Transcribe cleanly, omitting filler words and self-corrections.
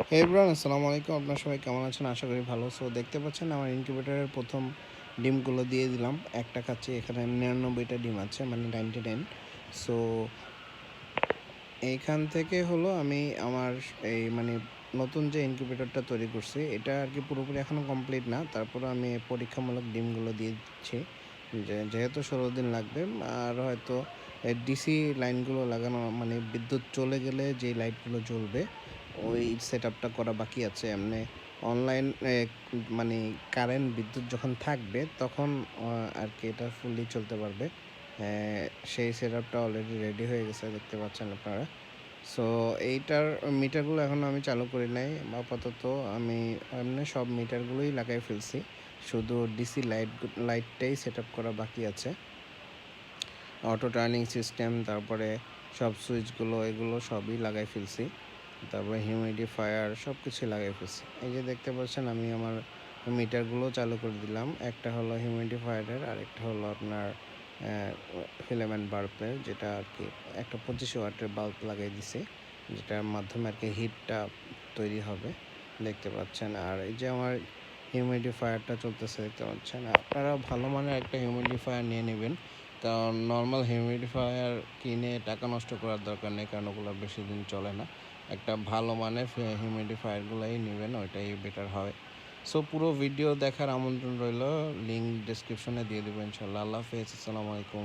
হে everyone, আসসালামু আলাইকুম। আপনারা সবাই কেমন আছেন? আশা করি ভালো। সো দেখতে পাচ্ছেন আমার ইনকিউবেটরের প্রথম ডিমগুলো দিয়ে দিলাম। একটা খাচ্ছি, এখানে 99টা ডিম আছে, মানে 99। সো এইখান থেকে হলো আমি আমার এই মানে নতুন যে ইনকিউবেটরটা তৈরি করছি, এটা আর কি পুরোপুরি এখনও কমপ্লিট না। তারপরে আমি পরীক্ষামূলক ডিমগুলো দিয়ে দিচ্ছি, যেহেতু 16 দিন লাগবে। আর হয়তো ডিসি লাইনগুলো লাগানো, মানে বিদ্যুৎ চলে গেলে যে লাইটগুলো জ্বলবে ওই সেটআপটা করা বাকি আছে। এমনি অনলাইন মানে কারেন্ট বিদ্যুৎ যখন থাকবে তখন আর কি এটা ফুললি চলতে পারবে। সেই সেটআপটা অলরেডি রেডি হয়ে গেছে, দেখতে পাচ্ছেন আপনারা। সো এইটার মিটারগুলো এখনও আমি চালু করি নাই আপাতত। আমি এমনি সব মিটারগুলোই লাগাই ফেলছি, শুধু ডিসি লাইটটাই সেট আপ করা বাকি আছে। অটো টার্নিং সিস্টেম, তারপরে সব সুইচগুলো এগুলো সবই লাগাই ফেলছি। তারপরে হিউমিডিফায়ার সব কিছুই লাগাই ফেলছি। এই যে দেখতে পাচ্ছেন আমি আমার মিটারগুলো চালু করে দিলাম। একটা হলো হিউমিডিফায়ারের, আর একটা হলো আপনার ফিলামেন্ট বাল্বের, যেটা আর কি একটা 25 ওয়াটের বাল্ব লাগাই দিছি, যেটার মাধ্যমে আর কি হিটটা তৈরি হবে, দেখতে পাচ্ছেন। আর এই যে আমার হিউমিডিফায়ারটা চলতেছে, দেখতে পাচ্ছেন। আপনারা ভালো মানের একটা হিউমিডিফায়ার নিয়ে নেবেন, কারণ নর্মাল হিউমিডিফায়ার কিনে টাকা নষ্ট করার দরকার নেই, কারণ ওগুলো বেশি দিন চলে না। একটা ভালো মানের হিউমিডিফায়ারগুলোই নেবেন, ওইটাই বেটার হয়। সো পুরো ভিডিও দেখার আমন্ত্রণ রইল, লিঙ্ক ডেসক্রিপশনে দিয়ে দেবো ইনশাল্লাহ। আল্লাহ হাফেজ, আসসালামু আলাইকুম।